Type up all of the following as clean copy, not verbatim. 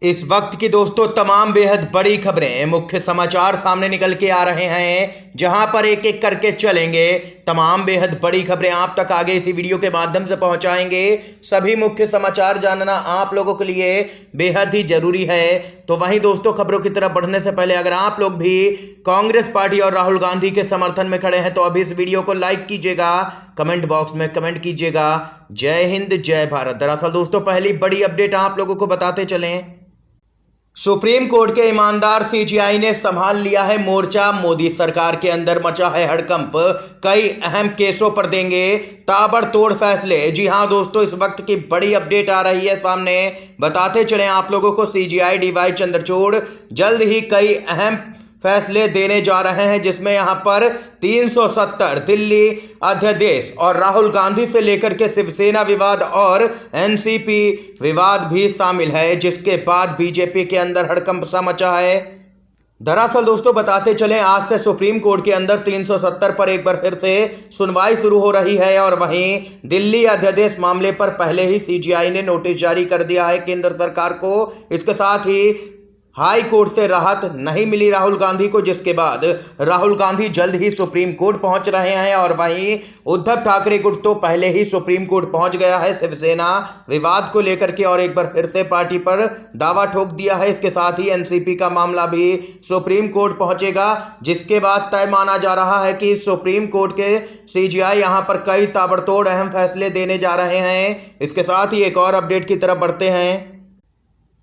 इस वक्त की दोस्तों तमाम बेहद बड़ी खबरें, मुख्य समाचार सामने निकल के आ रहे हैं, जहां पर एक एक करके चलेंगे। तमाम बेहद बड़ी खबरें आप तक आगे इसी वीडियो के माध्यम से पहुंचाएंगे। सभी मुख्य समाचार जानना आप लोगों के लिए बेहद ही जरूरी है। तो वहीं दोस्तों, खबरों की तरफ बढ़ने से पहले अगर आप लोग भी कांग्रेस पार्टी और राहुल गांधी के समर्थन में खड़े हैं तो अभी इस वीडियो को लाइक कीजिएगा, कमेंट बॉक्स में कमेंट कीजिएगा। जय हिंद, जय भारत। दरअसल दोस्तों, पहली बड़ी अपडेट आप लोगों को बताते चलें। सुप्रीम कोर्ट के ईमानदार सीजेआई ने संभाल लिया है मोर्चा। मोदी सरकार के अंदर मचा है हड़कंप, कई अहम केसों पर देंगे ताबड़तोड़ फैसले। जी हां दोस्तों, इस वक्त की बड़ी अपडेट आ रही है सामने, बताते चलें आप लोगों को। सीजेआई डीवाई चंद्रचूड़ जल्द ही कई अहम फैसले देने जा रहे हैं, जिसमें यहां पर 370 दिल्ली अध्यादेश और राहुल गांधी से लेकर के शिवसेना विवाद और एनसीपी विवाद भी शामिल है, जिसके बाद बीजेपी के अंदर हड़कंप सा मचा है। दरअसल दोस्तों, बताते चलें, आज से सुप्रीम कोर्ट के अंदर 370 पर एक बार फिर से सुनवाई शुरू हो रही है। और वहीं दिल्ली अध्यादेश मामले पर पहले ही सीजेआई ने नोटिस जारी कर दिया है केंद्र सरकार को। इसके साथ ही हाई कोर्ट से राहत नहीं मिली राहुल गांधी को, जिसके बाद राहुल गांधी जल्द ही सुप्रीम कोर्ट पहुंच रहे हैं। और वहीं उद्धव ठाकरे गुट तो पहले ही सुप्रीम कोर्ट पहुंच गया है शिवसेना विवाद को लेकर के, और एक बार फिर से पार्टी पर दावा ठोक दिया है। इसके साथ ही एनसीपी का मामला भी सुप्रीम कोर्ट पहुंचेगा, जिसके बाद तय माना जा रहा है कि सुप्रीम कोर्ट के सीजेआई यहां पर कई ताबड़तोड़ अहम फैसले देने जा रहे हैं। इसके साथ ही एक और अपडेट की तरफ बढ़ते हैं।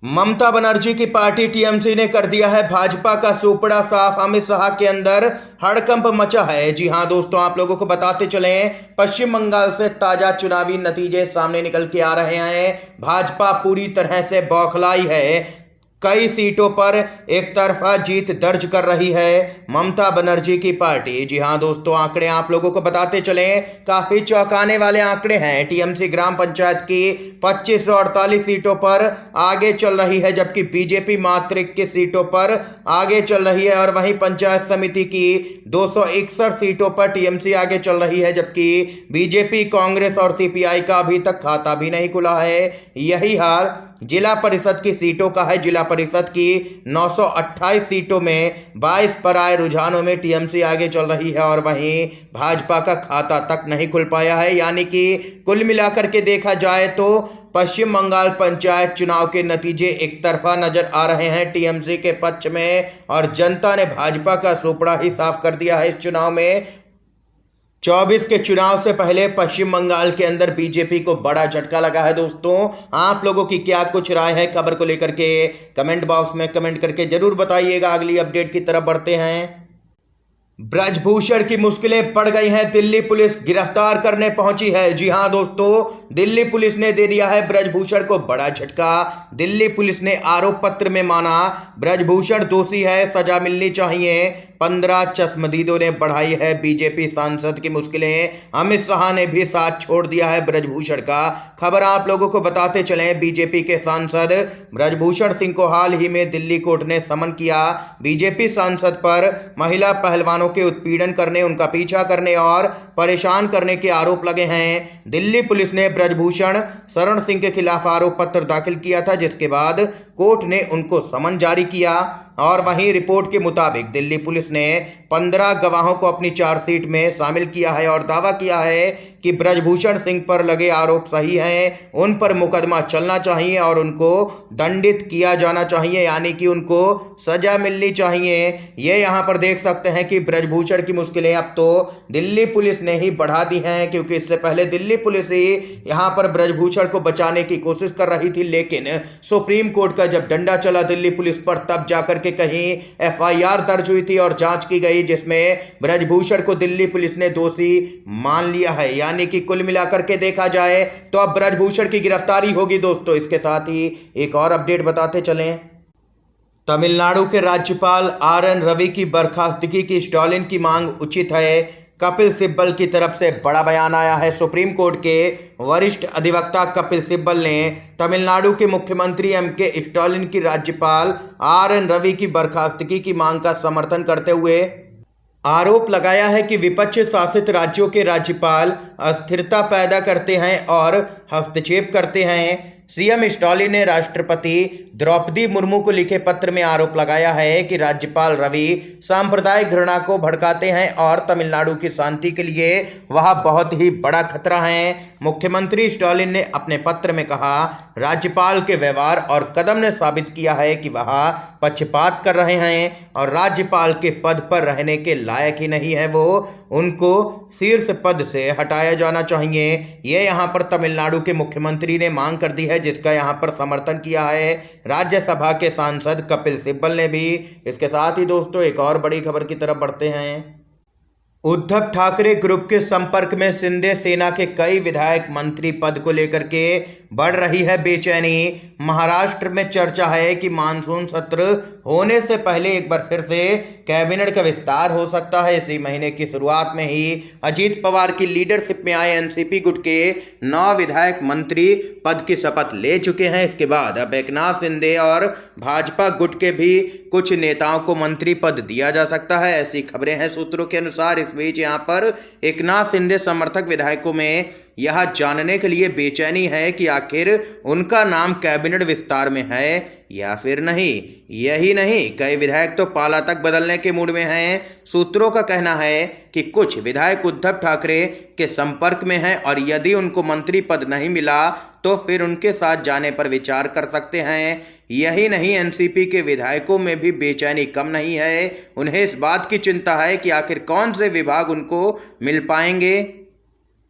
ममता बनर्जी की पार्टी टीएमसी ने कर दिया है भाजपा का सूपड़ा साफ। अमित शाह के अंदर हड़कंप मचा है। जी हां दोस्तों, आप लोगों को बताते चलें, पश्चिम बंगाल से ताजा चुनावी नतीजे सामने निकल के आ रहे हैं। भाजपा पूरी तरह से बौखलाई है, कई सीटों पर एक तरफा जीत दर्ज कर रही है ममता बनर्जी की पार्टी। जी हां दोस्तों, आंकड़े आप लोगों को बताते चलें, काफी चौंकाने वाले आंकड़े हैं। टीएमसी ग्राम पंचायत की 2548 सीटों पर आगे चल रही है, जबकि बीजेपी मात्र 21 सीटों पर आगे चल रही है। और वहीं पंचायत समिति की 261 सीटों पर टीएमसी आगे चल रही है, जबकि बीजेपी, कांग्रेस और सीपीआई का अभी तक खाता भी नहीं खुला है। यही हाल जिला परिषद की सीटों का है। जिला परिषद की 928 सीटों में 22 पर आए रुझानों में टीएमसी आगे चल रही है, और वहीं भाजपा का खाता तक नहीं खुल पाया है। यानी कि कुल मिलाकर के देखा जाए तो पश्चिम बंगाल पंचायत चुनाव के नतीजे एक तरफा नजर आ रहे हैं टीएमसी के पक्ष में, और जनता ने भाजपा का सूपड़ा ही साफ कर दिया है इस चुनाव में। 24 के चुनाव से पहले पश्चिम बंगाल के अंदर बीजेपी को बड़ा झटका लगा है। दोस्तों, आप लोगों की क्या कुछ राय है खबर को लेकर के, कमेंट बॉक्स में कमेंट करके जरूर बताइएगा। अगली अपडेट की तरफ बढ़ते हैं। ब्रजभूषण की मुश्किलें बढ़ गई हैं, दिल्ली पुलिस गिरफ्तार करने पहुंची है। जी हां दोस्तों, दिल्ली पुलिस ने दे दिया है ब्रजभूषण को बड़ा झटका। दिल्ली पुलिस ने आरोप पत्र में माना ब्रजभूषण दोषी है, सजा मिलनी चाहिए। 15 चश्मदीदों ने बढ़ाई है बीजेपी सांसद की मुश्किलें। अमित शाह ने भी साथ छोड़ दिया है ब्रजभूषण का। खबर आप लोगों को बताते चलें, बीजेपी के सांसद ब्रजभूषण सिंह को हाल ही में दिल्ली कोर्ट ने समन किया। बीजेपी सांसद पर महिला पहलवानों के उत्पीड़न करने, उनका पीछा करने और परेशान करने के आरोप लगे हैं। दिल्ली पुलिस ने ब्रजभूषण शरण सिंह के खिलाफ आरोप पत्र दाखिल किया था, जिसके बाद कोर्ट ने उनको समन जारी किया। और वहीं रिपोर्ट के मुताबिक दिल्ली पुलिस ने 15 गवाहों को अपनी चार्जशीट में शामिल किया है और दावा किया है कि ब्रजभूषण सिंह पर लगे आरोप सही हैं, उन पर मुकदमा चलना चाहिए और उनको दंडित किया जाना चाहिए, यानी कि उनको सजा मिलनी चाहिए। ये यहाँ पर देख सकते हैं कि ब्रजभूषण की मुश्किलें अब तो दिल्ली पुलिस ने ही बढ़ा दी हैं, क्योंकि इससे पहले दिल्ली पुलिस ही यहाँ पर ब्रजभूषण को बचाने की कोशिश कर रही थी। लेकिन सुप्रीम कोर्ट का जब डंडा चला दिल्ली पुलिस पर, तब जाकर के कहीं एफआईआर दर्ज हुई थी और जांच की गई, जिसमें ब्रजभूषण को दिल्ली पुलिस ने दोषी मान लिया है। यानी कि कुल मिलाकर के देखा जाए तो अब ब्रजभूषण की गिरफ्तारी होगी दोस्तों। इसके साथ ही एक और अपडेट बताते चलें। तमिलनाडु के राज्यपाल आर.एन. रवि की बर्खास्तगी की स्टालिन की मांग उचित है, कपिल सिब्बल की तरफ से बड़ा बयान आया है। सुप्रीम कोर्ट के वरिष्ठ अधिवक्ता कपिल सिब्बल ने तमिलनाडु के मुख्यमंत्री एम.के. स्टालिन की राज्यपाल आर.एन. रवि की बर्खास्तगी की मांग का समर्थन करते हुए आरोप लगाया है कि विपक्ष शासित राज्यों के राज्यपाल अस्थिरता पैदा करते हैं और हस्तक्षेप करते हैं। सीएम स्टालिन ने राष्ट्रपति द्रौपदी मुर्मू को लिखे पत्र में आरोप लगाया है कि राज्यपाल रवि सांप्रदायिक घृणा को भड़काते हैं और तमिलनाडु की शांति के लिए वह बहुत ही बड़ा खतरा है। मुख्यमंत्री स्टालिन ने अपने पत्र में कहा, राज्यपाल के व्यवहार और कदम ने साबित किया है कि वह पक्षपात कर रहे हैं और राज्यपाल के पद पर रहने के लायक ही नहीं है। उनको शीर्ष पद से हटाया जाना चाहिए। ये यहाँ पर तमिलनाडु के मुख्यमंत्री ने मांग कर दी है, जिसका यहाँ पर समर्थन किया है राज्यसभा के सांसद कपिल सिब्बल ने भी। इसके साथ ही दोस्तों एक और बड़ी खबर की तरफ बढ़ते हैं। उद्धव ठाकरे ग्रुप के संपर्क में शिंदे सेना के कई विधायक मंत्री पद को लेकर के बढ़ रही है बेचैनी। महाराष्ट्र में चर्चा है कि मानसून सत्र होने से पहले एक बार फिर से कैबिनेट का विस्तार हो सकता है। इसी महीने की शुरुआत में ही अजीत पवार की लीडरशिप में आए एनसीपी गुट के 9 विधायक मंत्री पद की शपथ ले चुके हैं। इसके बाद अब एकनाथ शिंदे और भाजपा गुट के भी कुछ नेताओं को मंत्री पद दिया जा सकता है, ऐसी खबरें हैं सूत्रों के अनुसार। इस बीच यहाँ पर एकनाथ शिंदे समर्थक विधायकों में यह जानने के लिए बेचैनी है कि आखिर उनका नाम कैबिनेट विस्तार में है या फिर नहीं। यही नहीं, कई विधायक तो पाला तक बदलने के मूड में हैं। सूत्रों का कहना है कि कुछ विधायक उद्धव ठाकरे के संपर्क में हैं और यदि उनको मंत्री पद नहीं मिला तो फिर उनके साथ जाने पर विचार कर सकते हैं। यही नहीं, एनसीपी के विधायकों में भी बेचैनी कम नहीं है। उन्हें इस बात की चिंता है कि आखिर कौन से विभाग उनको मिल पाएंगे।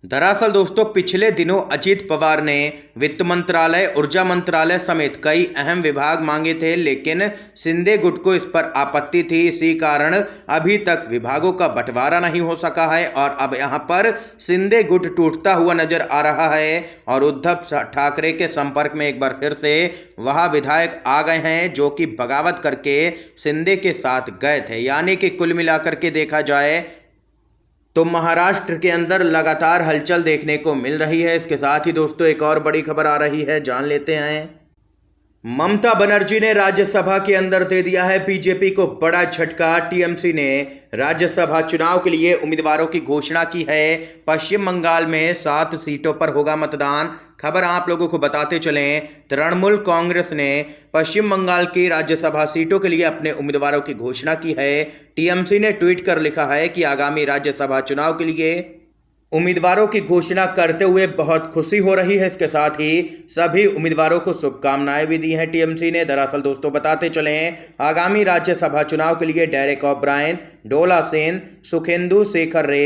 दरअसल दोस्तों पिछले दिनों अजीत पवार ने वित्त मंत्रालय, ऊर्जा मंत्रालय समेत कई अहम विभाग मांगे थे, लेकिन शिंदे गुट को इस पर आपत्ति थी। इसी कारण अभी तक विभागों का बंटवारा नहीं हो सका है और अब यहां पर शिंदे गुट टूटता हुआ नजर आ रहा है और उद्धव ठाकरे के संपर्क में एक बार फिर से वह विधायक आ गए हैं जो कि बगावत करके शिंदे के साथ गए थे। यानी कि कुल मिलाकर के देखा जाए तो महाराष्ट्र के अंदर लगातार हलचल देखने को मिल रही है। इसके साथ ही दोस्तों एक और बड़ी खबर आ रही है, जान लेते हैं। ममता बनर्जी ने राज्यसभा के अंदर दे दिया है बीजेपी को बड़ा झटका। टीएमसी ने राज्यसभा चुनाव के लिए उम्मीदवारों की घोषणा की है। पश्चिम बंगाल में 7 सीटों पर होगा मतदान। खबर आप लोगों को बताते चलें, तृणमूल कांग्रेस ने पश्चिम बंगाल की राज्यसभा सीटों के लिए अपने उम्मीदवारों की घोषणा की है। टीएमसी ने ट्वीट कर लिखा है कि आगामी राज्यसभा चुनाव के लिए उम्मीदवारों की घोषणा करते हुए बहुत खुशी हो रही है। इसके साथ ही सभी उम्मीदवारों को शुभकामनाएं भी दी हैं टीएमसी ने। दरअसल दोस्तों बताते चलें, आगामी राज्यसभा चुनाव के लिए डेरेक ओब्रायन, डोला सेन, सुखेंदु शेखर रे,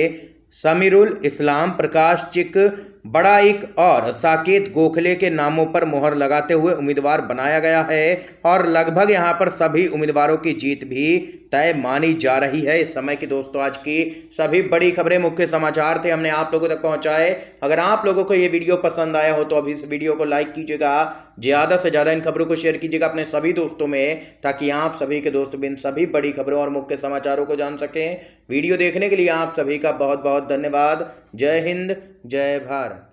समीरुल इस्लाम, प्रकाश चिक बड़ाइक और साकेत गोखले के नामों पर मोहर लगाते हुए उम्मीदवार बनाया गया है और लगभग यहां पर सभी उम्मीदवारों की जीत भी तय मानी जा रही है। इस समय की दोस्तों आज की सभी बड़ी खबरें, मुख्य समाचार थे, हमने आप लोगों तक पहुंचाए। अगर आप लोगों को ये वीडियो पसंद आया हो तो अभी इस वीडियो को लाइक कीजिएगा, ज़्यादा से ज़्यादा इन खबरों को शेयर कीजिएगा अपने सभी दोस्तों में, ताकि आप सभी के दोस्त भी इन सभी बड़ी खबरों और मुख्य समाचारों को जान सकें। वीडियो देखने के लिए आप सभी का बहुत बहुत धन्यवाद। जय हिंद, जय भारत।